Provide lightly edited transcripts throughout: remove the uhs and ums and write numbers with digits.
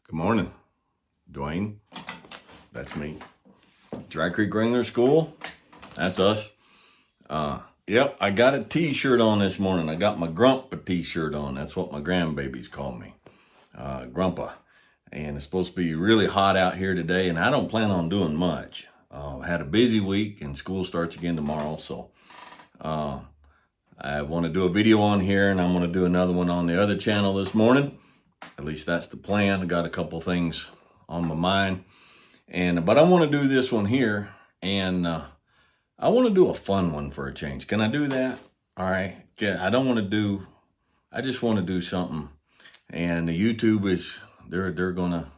Good morning, Dwayne. That's me. Dry Creek Wrangler School. That's us. Yep, I got a t-shirt on this morning. I got my Grumpa t-shirt on. That's what my grandbabies call me. Grumpa. And it's supposed to be really hot out here today, and I don't plan on doing much. I had a busy week, and school starts again tomorrow, so I want to do a video on here, and I'm going to do another one on the other channel this morning. At least that's the plan. I got a couple things on my mind, but I want to do this one here, and I want to do a fun one for a change. Can I do that? All right. Yeah, I don't want to do. I just want to do something, and the YouTube is they're gonna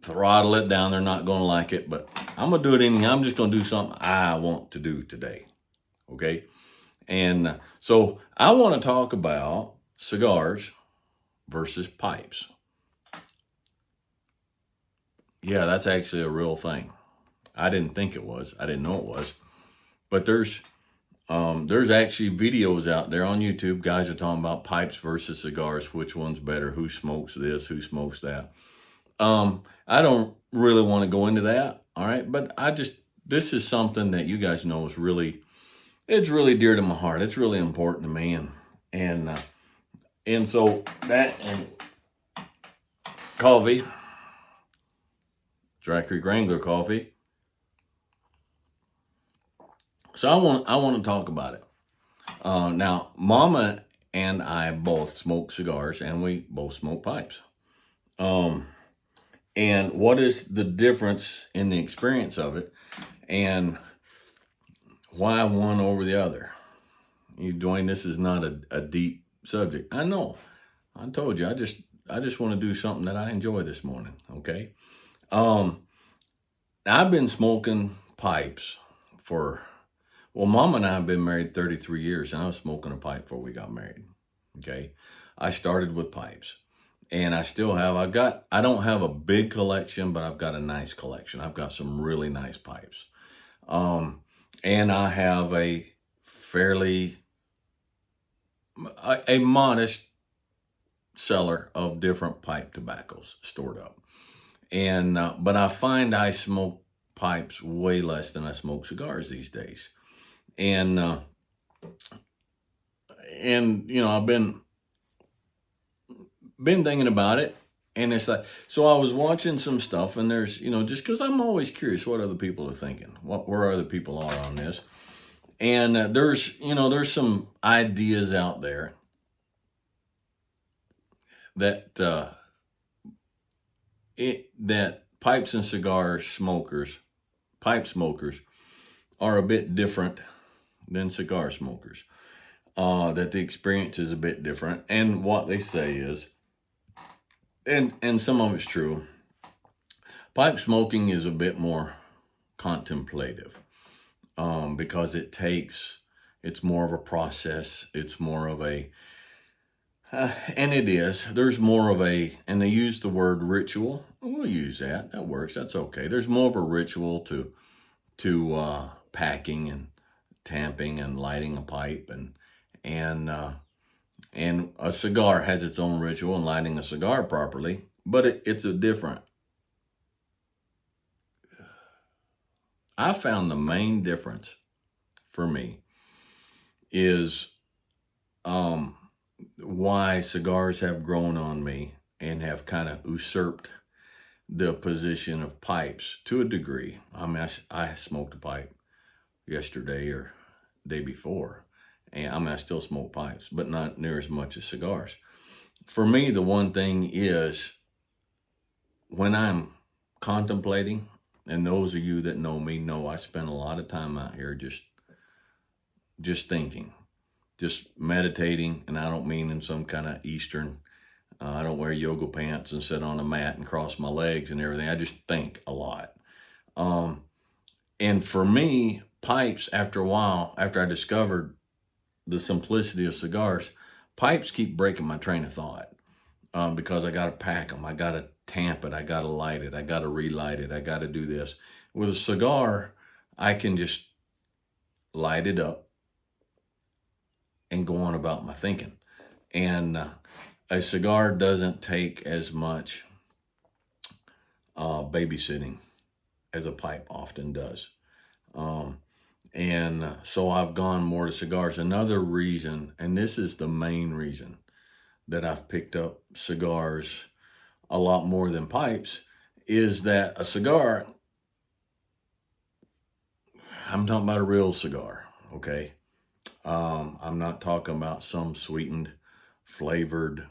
throttle it down. They're not gonna like it, but I'm gonna do it anyway. I'm just gonna do something I want to do today. Okay, and so I want to talk about cigars versus pipes. Yeah, that's actually a real thing. I didn't think it was. I didn't know it was. But there's actually videos out there on YouTube. Guys are talking about pipes versus cigars. Which one's better? Who smokes this? Who smokes that? I don't really want to go into that. All right, but this is something that you guys know is it's really dear to my heart. It's really important to me, and so that and coffee, Dry Creek Wrangler coffee. So I want to talk about it. Now, Mama and I both smoke cigars, and we both smoke pipes. And what is the difference in the experience of it, and why one over the other? Dwayne, this is not a deep subject. I know. I told you. I just want to do something that I enjoy this morning. Okay. I've been smoking pipes Mom and I have been married 33 years, and I was smoking a pipe before we got married. Okay. I started with pipes, and I still have. I don't have a big collection, but I've got a nice collection. I've got some really nice pipes. And I have a modest cellar of different pipe tobaccos stored up. But I find I smoke pipes way less than I smoke cigars these days. And I've been thinking about it, and it's like, so I was watching some stuff, and there's, just because I'm always curious what other people are thinking, where other people are on this. And there's some ideas out there that that pipes and pipe smokers are a bit different than cigar smokers. That the experience is a bit different, and what they say is, and some of it's true, pipe smoking is a bit more contemplative, because it's more of a process. It's more of and there's more of and they use the word ritual. We'll use that. That works. That's okay. There's more of a ritual to packing and tamping and lighting a pipe, and a cigar has its own ritual in lighting a cigar properly, but it's a different. I found the main difference for me is why cigars have grown on me and have kind of usurped the position of pipes to a degree. I mean, I smoked a pipe yesterday or day before, and I still smoke pipes, but not near as much as cigars. For me, the one thing is, when I'm contemplating, and those of you that know me know I spend a lot of time out here just thinking, just meditating, and I don't mean in some kind of Eastern, I don't wear yoga pants and sit on a mat and cross my legs and everything. I just think a lot. And for me, pipes, after a while, after I discovered the simplicity of cigars, pipes keep breaking my train of thought, because I got to pack them. I got to tamp it. I got to light it. I got to relight it. I got to do this. With a cigar, I can just light it up and go on about my thinking. And a cigar doesn't take as much babysitting as a pipe often does. Um, and so I've gone more to cigars. Another reason, and this is the main reason that I've picked up cigars a lot more than pipes, is that a cigar, I'm talking about a real cigar, okay? I'm not talking about some sweetened, flavored,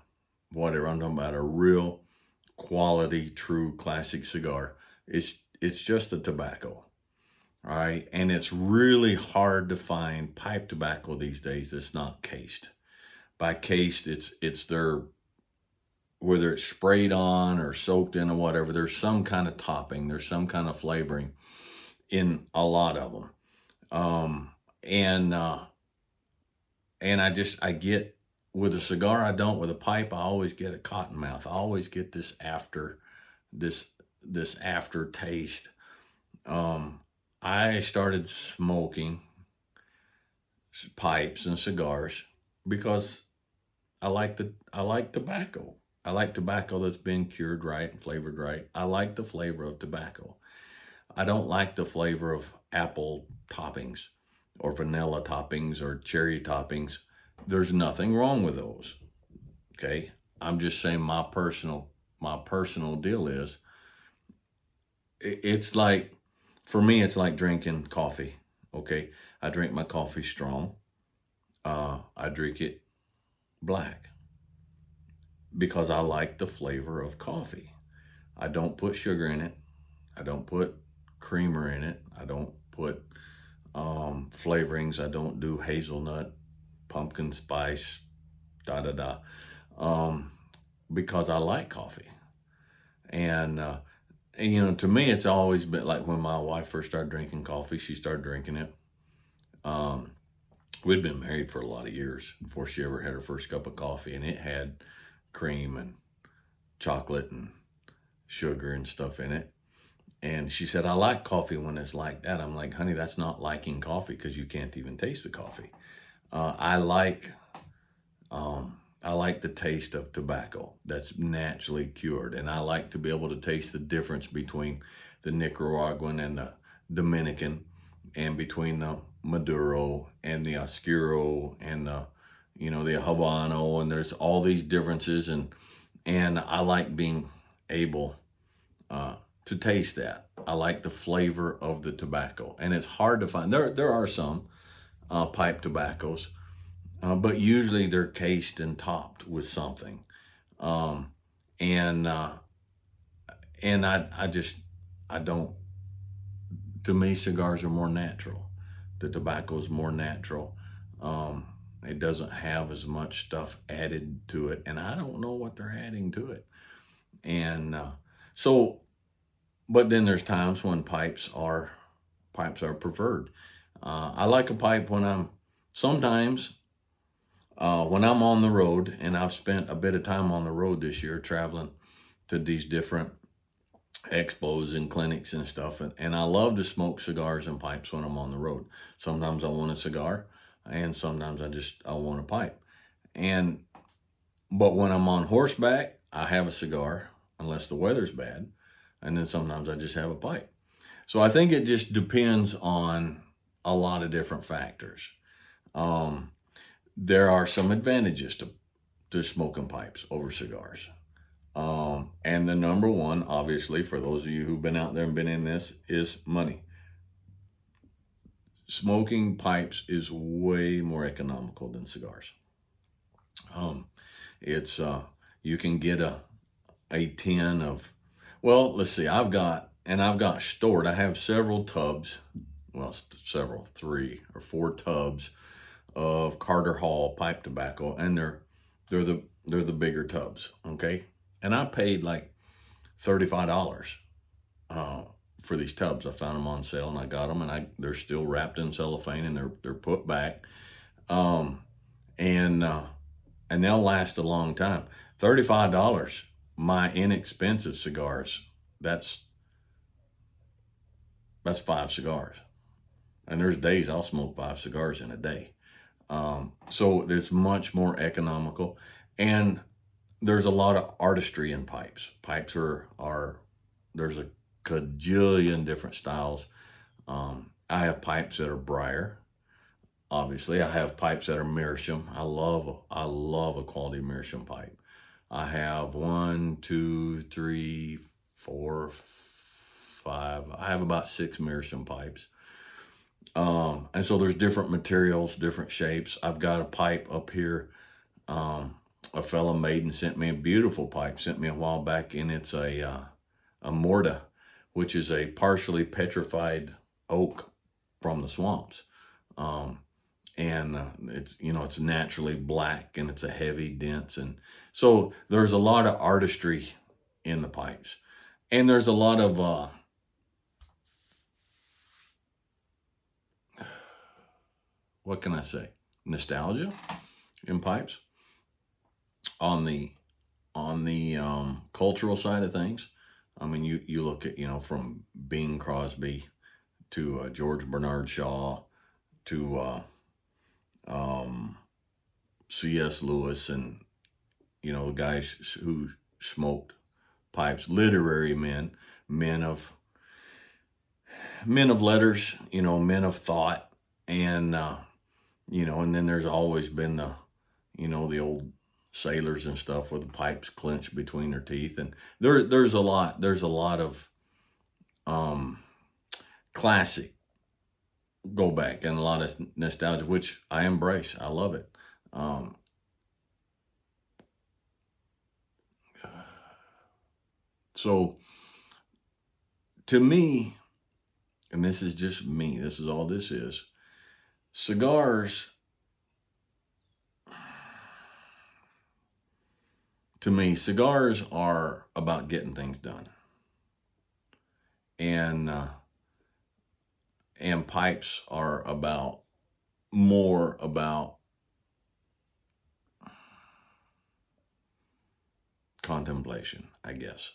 whatever. I'm talking about a real quality, true classic cigar. It's just the tobacco. All right. And it's really hard to find pipe tobacco these days that's not cased. By cased, it's their, whether it's sprayed on or soaked in or whatever, there's some kind of topping, there's some kind of flavoring in a lot of them. Um, and I get, with a cigar, I don't. With a pipe, I always get a cotton mouth. I always get this this aftertaste. Um, I started smoking pipes and cigars because I like tobacco. I like tobacco that's been cured right and flavored right. I like the flavor of tobacco. I don't like the flavor of apple toppings or vanilla toppings or cherry toppings. There's nothing wrong with those. Okay. I'm just saying my personal deal is it's like, for me, it's like drinking coffee. Okay. I drink my coffee strong. I drink it black because I like the flavor of coffee. I don't put sugar in it. I don't put creamer in it. I don't put flavorings. I don't do hazelnut, pumpkin spice, da da da, um, because I like coffee. And you know, to me, it's always been like when my wife first started drinking coffee, she started drinking it. Um, we'd been married for a lot of years before she ever had her first cup of coffee, and it had cream and chocolate and sugar and stuff in it. And she said, I like coffee when it's like that. I'm like, honey, that's not liking coffee because you can't even taste the coffee. Uh, I like I like the taste of tobacco that's naturally cured, and I like to be able to taste the difference between the Nicaraguan and the Dominican, and between the Maduro and the Oscuro and the, you know, the Habano, and there's all these differences, and I like being able uh, to taste that. I like the flavor of the tobacco, and it's hard to find. There are some pipe tobaccos, but usually they're cased and topped with something. Um, and I just, I don't. To me, cigars are more natural. The tobacco is more natural. Um, it doesn't have as much stuff added to it, and I don't know what they're adding to it. And so, but then there's times when pipes are preferred. I like a pipe when I'm sometimes when I'm on the road, and I've spent a bit of time on the road this year traveling to these different expos and clinics and stuff. And I love to smoke cigars and pipes when I'm on the road. Sometimes I want a cigar, and sometimes I want a pipe. And, but when I'm on horseback, I have a cigar unless the weather's bad. And then sometimes I just have a pipe. So I think it just depends on a lot of different factors. Um, there are some advantages to smoking pipes over cigars. And the number one, obviously, for those of you who've been out there and been in this, is money. Smoking pipes is way more economical than cigars. Um, it's you can get a tin of, well, let's see, I've got stored. I have several tubs, well, several, 3 or 4 tubs of Carter Hall pipe tobacco, and they're the bigger tubs, okay? And I paid like $35 uh, for these tubs. I found them on sale, and I got them, and they're still wrapped in cellophane, and they're put back, um, and uh, and they'll last a long time. $35, my inexpensive cigars. That's 5 cigars, and there's days I'll smoke 5 cigars in a day. So it's much more economical, and there's a lot of artistry in pipes. Pipes there's a cajillion different styles. I have pipes that are briar. Obviously, I have pipes that are meerschaum. I love a quality meerschaum pipe. I have one, two, three, four, five. I have about six meerschaum pipes. And so there's different materials, different shapes. I've got a pipe up here. A fellow maiden sent me a beautiful pipe, sent me a while back, and it's a morta, which is a partially petrified oak from the swamps. Um, and it's naturally black, and it's a heavy, dense, and so there's a lot of artistry in the pipes, and there's a lot of what can I say, nostalgia in pipes on the cultural side of things. I mean, you look at, from Bing Crosby to George Bernard Shaw to um, C.S. Lewis, and guys who smoked pipes, literary men, men of men of letters, men of thought, and and then there's always been the old sailors and stuff with the pipes clenched between their teeth, and there's a lot of um, classic go back and a lot of nostalgia, which I embrace. I love it. Um, so to me, and this is just me, this is all this is. Cigars, to me, cigars are about getting things done, and pipes are more about contemplation, I guess.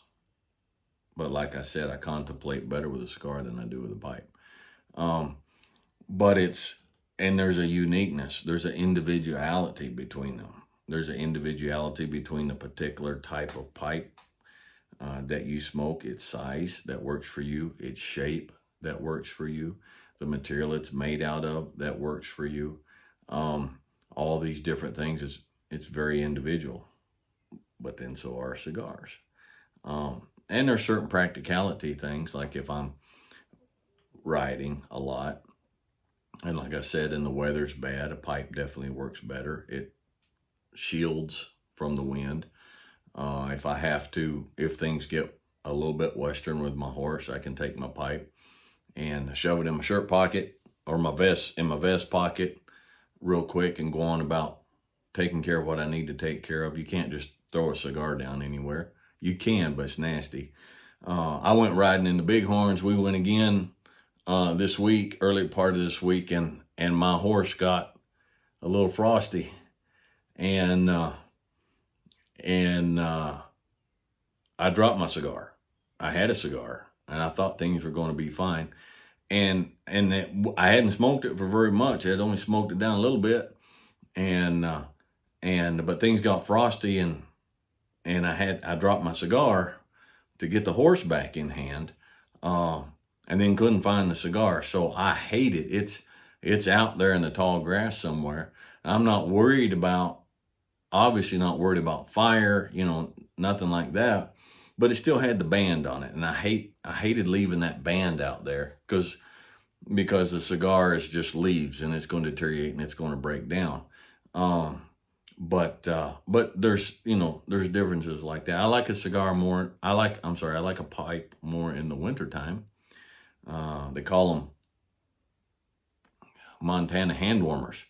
But like I said, I contemplate better with a cigar than I do with a pipe. Um, but there's a uniqueness, there's an individuality between them. There's an individuality between the particular type of pipe that you smoke, its size that works for you, its shape that works for you, the material it's made out of that works for you. Um, all these different things, it's very individual, but then so are cigars. And there's certain practicality things, like if I'm riding a lot, and like I said, and the weather's bad, a pipe definitely works better. It shields from the wind. If things get a little bit western with my horse, I can take my pipe and shove it in my shirt pocket or my vest pocket real quick and go on about taking care of what I need to take care of. You can't just throw a cigar down anywhere. You can, but it's nasty. I went riding in the Bighorns. We went again this week, early part of this week, and my horse got a little frosty, and I dropped my cigar. I had a cigar, and I thought things were going to be fine. I hadn't smoked it for very much. I had only smoked it down a little bit, and but things got frosty, and I dropped my cigar to get the horse back in hand, and then couldn't find the cigar. So I hate it. It's out there in the tall grass somewhere. I'm not worried about, obviously not worried about fire, nothing like that. But it still had the band on it, and I hated leaving that band out there because the cigar is just leaves, and it's going to deteriorate and it's going to break down. But there's differences like that. I like a cigar more. I like a pipe more in the wintertime. They call them Montana hand warmers.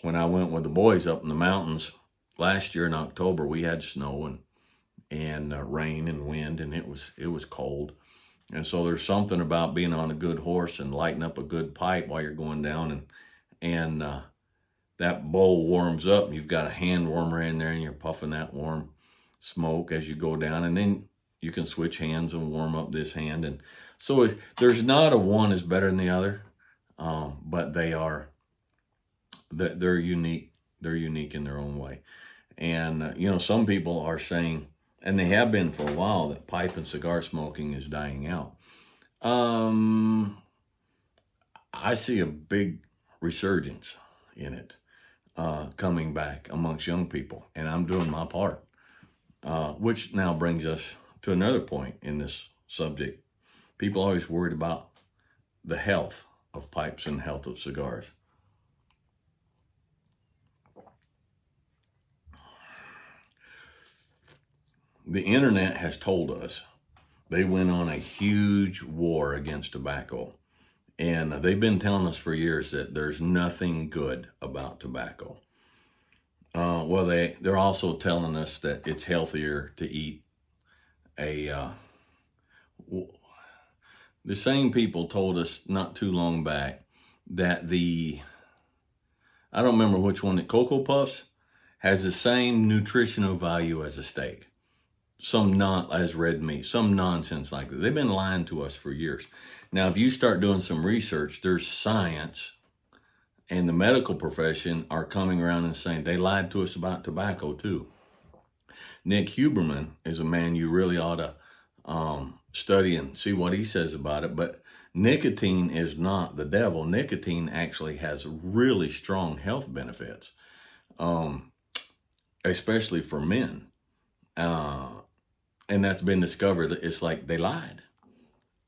When I went with the boys up in the mountains last year in October, we had snow and rain and wind, and it was cold. And so there's something about being on a good horse and lighting up a good pipe while you're going down, and that bowl warms up, and you've got a hand warmer in there, and you're puffing that warm smoke as you go down, and then you can switch hands and warm up this hand. And so there's not a one is better than the other, but they're unique. They're unique in their own way. And, some people are saying, and they have been for a while, that pipe and cigar smoking is dying out. I see a big resurgence in it coming back amongst young people, and I'm doing my part, which now brings us to another point in this subject. People are always worried about the health of pipes and health of cigars. The internet has told us they went on a huge war against tobacco. And they've been telling us for years that there's nothing good about tobacco. Well, they're also telling us that it's healthier to eat a... the same people told us not too long back that I don't remember which one, the Cocoa Puffs has the same nutritional value as a steak. As red meat, some nonsense like that. They've been lying to us for years. Now, if you start doing some research, there's science, and the medical profession are coming around and saying they lied to us about tobacco too. Nick Huberman is a man you really ought to study and see what he says about it. But nicotine is not the devil. Nicotine actually has really strong health benefits, especially for men. And that's been discovered. It's like they lied.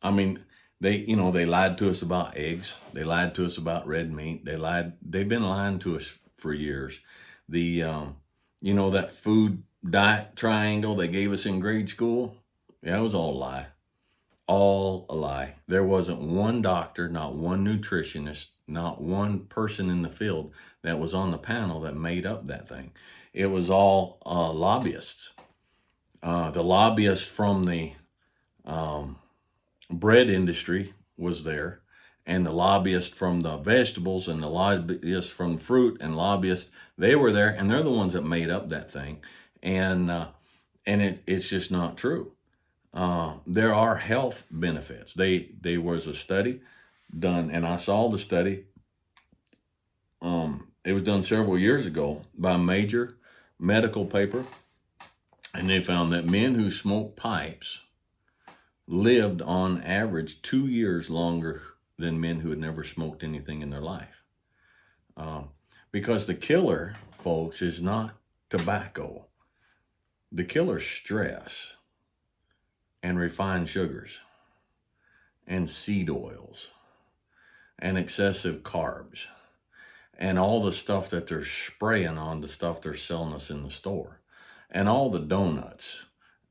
I mean, they lied to us about eggs. They lied to us about red meat. They've been lying to us for years. That food diet triangle they gave us in grade school, yeah, it was all a lie. All a lie. There wasn't one doctor, not one nutritionist, not one person in the field that was on the panel that made up that thing. It was all lobbyists. The lobbyist from the bread industry was there, and the lobbyist from the vegetables, and the lobbyist from fruit, and lobbyists, they were there, and they're the ones that made up that thing. And it's just not true. There are health benefits. There was a study done, and I saw the study. It was done several years ago by a major medical paper, and they found that men who smoked pipes lived on average 2 years longer than men who had never smoked anything in their life. Because the killer, folks, is not tobacco. The killer's stress and refined sugars and seed oils and excessive carbs and all the stuff that they're spraying on the stuff they're selling us in the store, and all the donuts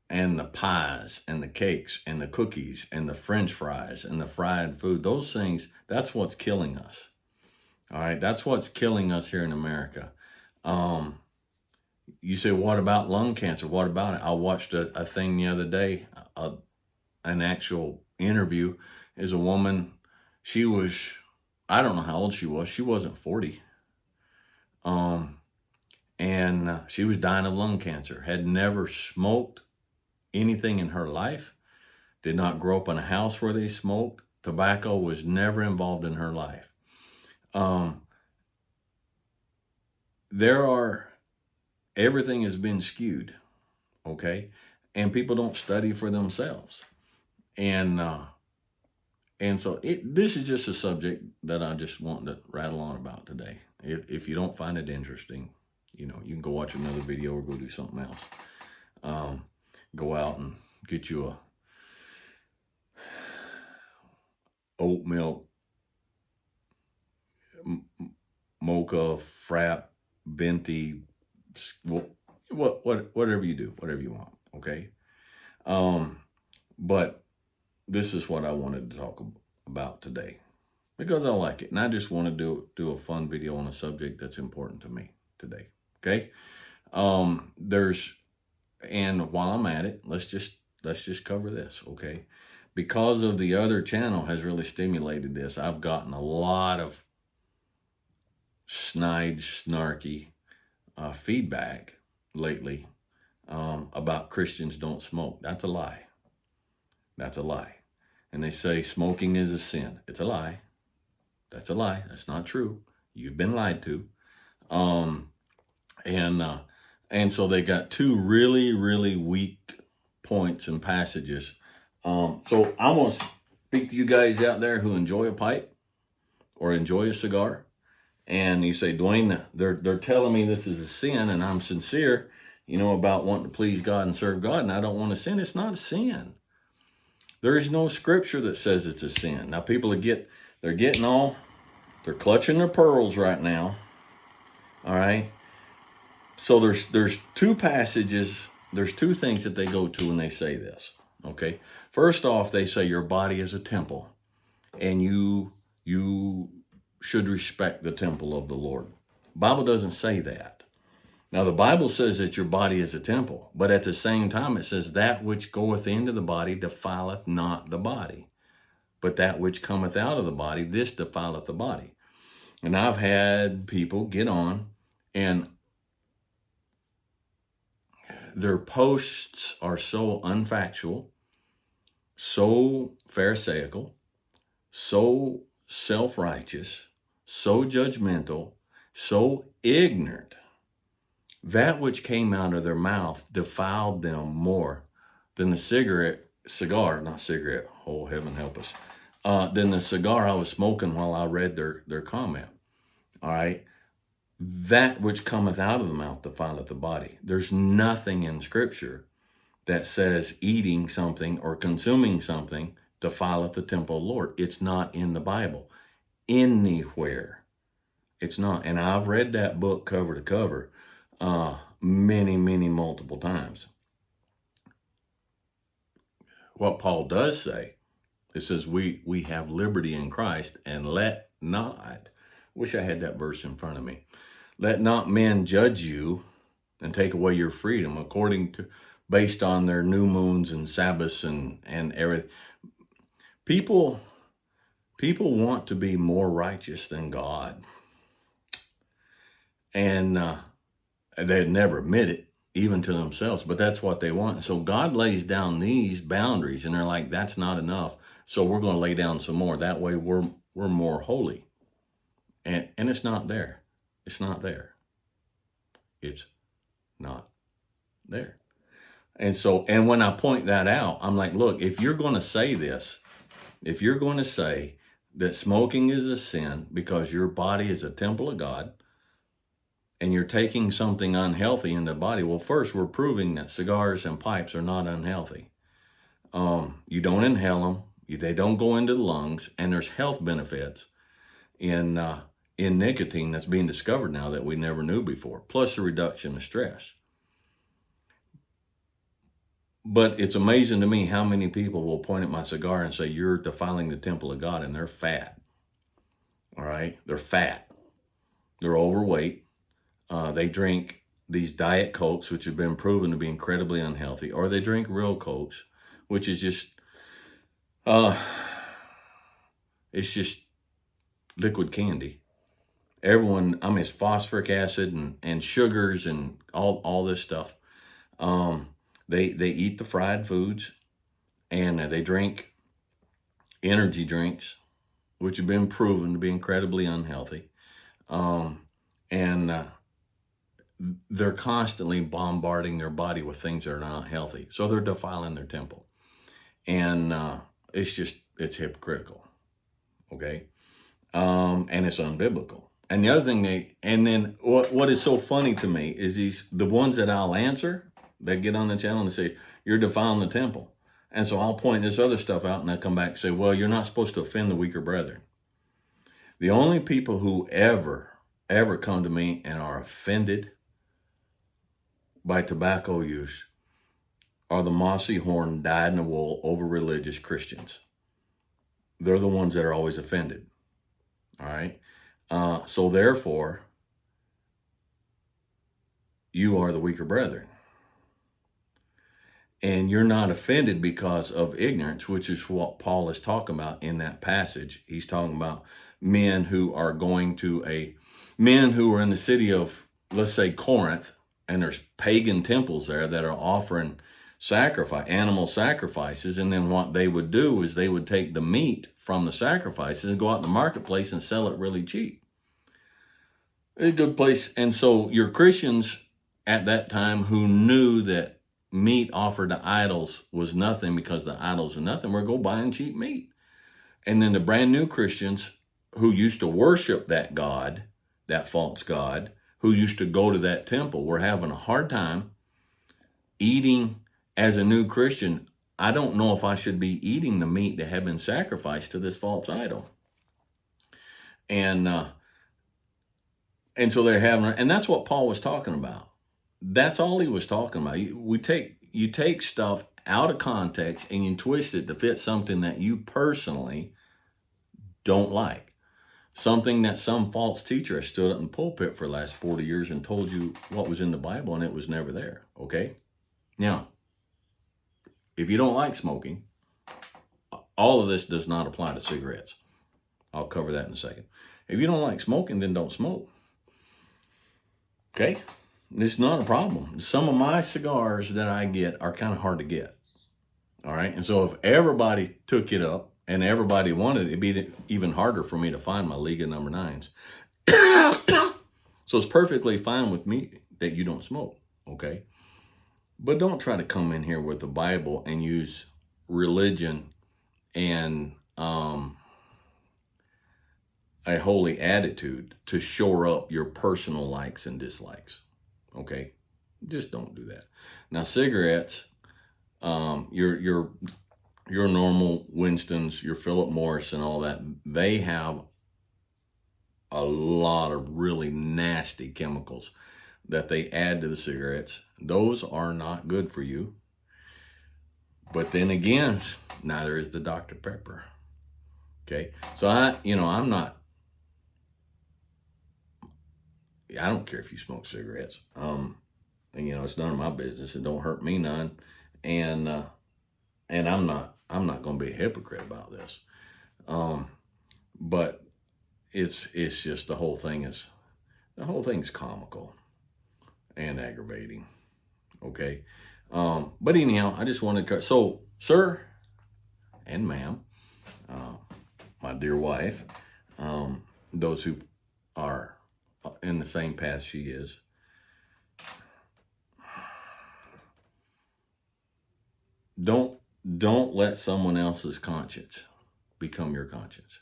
and the pies and the cakes and the cookies and the French fries and the fried food. Those things, that's what's killing us. All right, that's what's killing us here in America. You say, what about lung cancer? What about it? I watched a thing the other day, an actual interview. Is a woman, she was, I don't know how old she was. She wasn't 40. And she was dying of lung cancer, had never smoked anything in her life, did not grow up in a house where they smoked. Tobacco was never involved in her life. Everything has been skewed, okay? And people don't study for themselves. And so this is just a subject that I just want to rattle on about today. If you don't find it interesting, you can go watch another video or go do something else. Go out and get you a oat milk, mocha, frap, venti, whatever you do, whatever you want, okay? But this is what I wanted to talk about today, because I like it, and I just want to do a fun video on a subject that's important to me today, okay? And while I'm at it, let's just cover this, okay? Because of the other channel has really stimulated this, I've gotten a lot of snide, snarky feedback lately about Christians don't smoke. That's a lie. That's a lie. And they say smoking is a sin. It's a lie. That's a lie. That's not true. You've been lied to. And so they got two really, really weak points and passages. So I want to speak to you guys out there who enjoy a pipe or enjoy a cigar. And you say, Dwayne, they're telling me this is a sin, and I'm sincere, about wanting to please God and serve God, and I don't want to sin. It's not a sin. There is no scripture that says it's a sin. Now people they're clutching their pearls right now. All right. So there's two passages, there's two things that they go to when they say this. Okay. First off, they say your body is a temple, and you should respect the temple of the Lord. Bible doesn't say that. Now the Bible says that your body is a temple, but at the same time it says that which goeth into the body defileth not the body, but that which cometh out of the body, this defileth the body. And I've had people get on, and their posts are so unfactual, so pharisaical, so self-righteous, so judgmental, so ignorant. That which came out of their mouth defiled them more than the oh heaven help us, than the cigar I was smoking while I read their comment. All right. That which cometh out of the mouth defileth the body. There's nothing in Scripture that says eating something or consuming something defileth the temple of the Lord. It's not in the Bible anywhere. It's not. And I've read that book cover to cover many, multiple times. What Paul does say, it says we have liberty in Christ, and let not, wish I had that verse in front of me, let not men judge you and take away your freedom based on their new moons and Sabbaths and everything. People want to be more righteous than God. And they'd never admit it, even to themselves, but that's what they want. So God lays down these boundaries, and they're like, that's not enough. So we're going to lay down some more. That way we're more holy. And it's not there. It's not there. It's not there. And when I point that out, I'm like, look, if you're going to say this, if you're going to say that smoking is a sin because your body is a temple of God, and you're taking something unhealthy in the body, well, first, we're proving that cigars and pipes are not unhealthy. You don't inhale them. They don't go into the lungs, and there's health benefits in nicotine that's being discovered now that we never knew before, plus the reduction of stress. But it's amazing to me how many people will point at my cigar and say, you're defiling the temple of God, and they're fat. All right? They're fat. They're overweight. They drink these Diet Cokes, which have been proven to be incredibly unhealthy, or they drink real Cokes, which is just, it's just liquid candy. It's phosphoric acid and sugars and all this stuff. They eat the fried foods, and they drink energy drinks, which have been proven to be incredibly unhealthy. They're constantly bombarding their body with things that are not healthy. So they're defiling their temple. And it's hypocritical. Okay? And it's unbiblical. And the other thing what is so funny to me is the ones that I'll answer, they get on the channel and say, you're defiling the temple. And so I'll point this other stuff out, and they'll come back and say, well, you're not supposed to offend the weaker brethren. The only people who ever come to me and are offended by tobacco use are the mossy horn, dyed-in-the-wool, over-religious Christians. They're the ones that are always offended. All right? So therefore, you are the weaker brethren. And you're not offended because of ignorance, which is what Paul is talking about in that passage. He's talking about men who are in the city of, let's say, Corinth, and there's pagan temples there that are offering animal sacrifices. And then what they would do is they would take the meat from the sacrifices and go out in the marketplace and sell it really cheap. It's a good place. And so your Christians at that time who knew that meat offered to idols was nothing because the idols are nothing were go buying cheap meat. And then the brand new Christians who used to worship that God, that false God, who used to go to that temple, were having a hard time eating as a new Christian. I don't know if I should be eating the meat that had been sacrificed to this false idol. And so they're having, and that's what Paul was talking about. That's all he was talking about. You take stuff out of context and you twist it to fit something that you personally don't like. Something that some false teacher has stood up in the pulpit for the last 40 years and told you what was in the Bible, and it was never there, okay? Now, if you don't like smoking, all of this does not apply to cigarettes. I'll cover that in a second. If you don't like smoking, then don't smoke. Okay? It's not a problem. Some of my cigars that I get are kind of hard to get. All right? And so if everybody took it up and everybody wanted it, it'd be even harder for me to find my Liga number 9s. So it's perfectly fine with me that you don't smoke, okay? But don't try to come in here with the Bible and use religion and a holy attitude to shore up your personal likes and dislikes, okay? Just don't do that. Now, cigarettes, your normal Winstons, your Philip Morris and all that, they have a lot of really nasty chemicals that they add to the cigarettes. Those are not good for you. But then again, neither is the Dr. Pepper. Okay? So I don't care if you smoke cigarettes. And it's none of my business. It don't hurt me none. And I'm not going to be a hypocrite about this. But it's just the whole thing's comical and aggravating. Okay. But anyhow, I just wanted to, so sir and ma'am, my dear wife, those who are in the same path she is, don't let someone else's conscience become your conscience.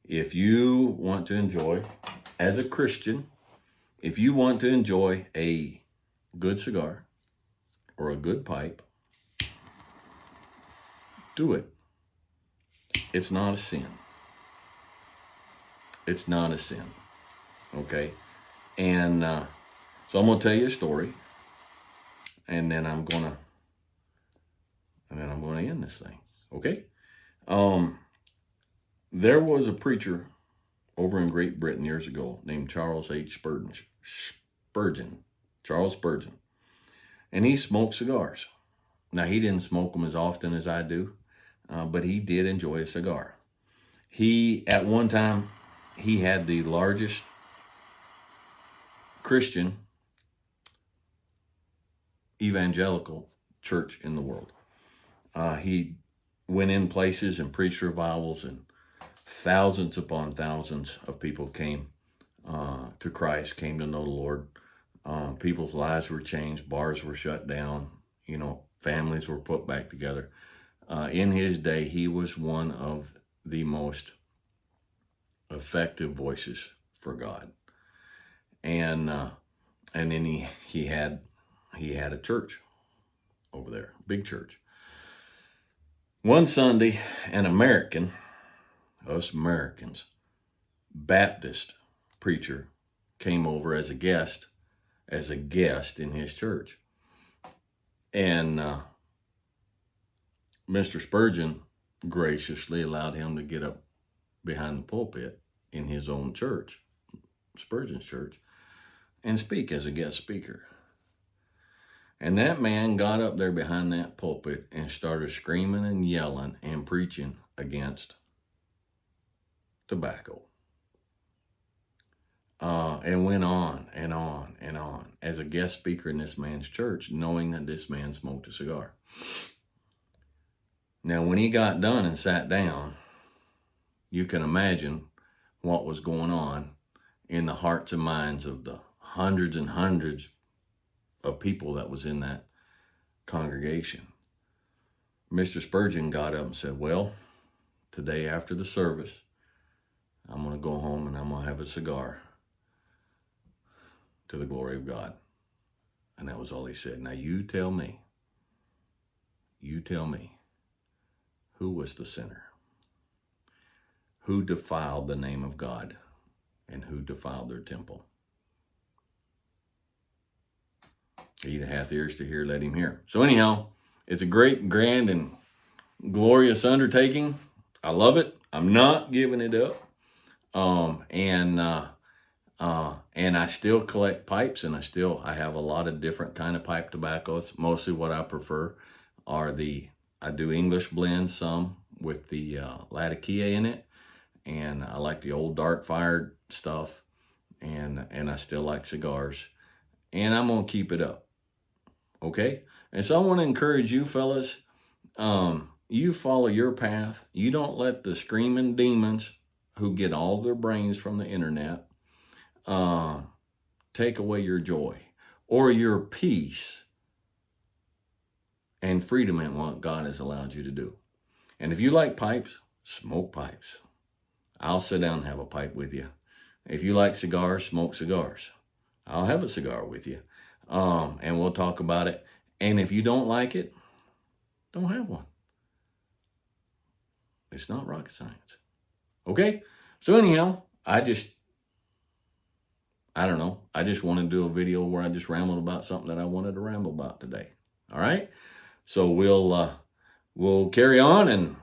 If you want to enjoy, as a Christian, if you want to enjoy a good cigar or a good pipe, do it. It's not a sin. It's not a sin. Okay? And so I'm going to tell you a story, and then I'm going to end this thing. Okay? There was a preacher over in Great Britain years ago named Charles H. Spurgeon. Charles Spurgeon. And he smoked cigars. Now, he didn't smoke them as often as I do, but he did enjoy a cigar. At one time, he had the largest Christian evangelical church in the world. He went in places and preached revivals, and thousands upon thousands of people came to Christ, came to know the Lord. People's lives were changed. Bars were shut down. Families were put back together. In his day, he was one of the most effective voices for God. And then he had a church over there, big church. One Sunday, an American, us Americans, Baptist preacher came over as a guest in his church. And Mr. Spurgeon graciously allowed him to get up behind the pulpit in his own church, Spurgeon's church, and speak as a guest speaker. And that man got up there behind that pulpit and started screaming and yelling and preaching against tobacco. And went on and on and on as a guest speaker in this man's church, knowing that this man smoked a cigar. Now, when he got done and sat down, you can imagine what was going on in the hearts and minds of the hundreds and hundreds, of people that was in that congregation. Mr. Spurgeon got up and said, well, today after the service, I'm going to go home and I'm going to have a cigar to the glory of God. And that was all he said. Now you tell me, who was the sinner? Who defiled the name of God? And who defiled their temple? He that hath ears to hear, let him hear. So anyhow, it's a great, grand, and glorious undertaking. I love it. I'm not giving it up. And I still collect pipes, and I have a lot of different kind of pipe tobaccos. Mostly what I prefer are I do English blends, some with the Latakia in it, and I like the old dark fired stuff, and I still like cigars, and I'm gonna keep it up. Okay? And so I want to encourage you fellas, you follow your path. You don't let the screaming demons who get all their brains from the internet take away your joy or your peace and freedom in what God has allowed you to do. And if you like pipes, smoke pipes. I'll sit down and have a pipe with you. If you like cigars, smoke cigars. I'll have a cigar with you. And we'll talk about it. And if you don't like it, don't have one. It's not rocket science. Okay? So anyhow, I don't know. I just want to do a video where I just rambled about something that I wanted to ramble about today. All right? So we'll carry on and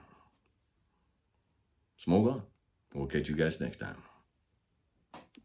smoke on. We'll catch you guys next time.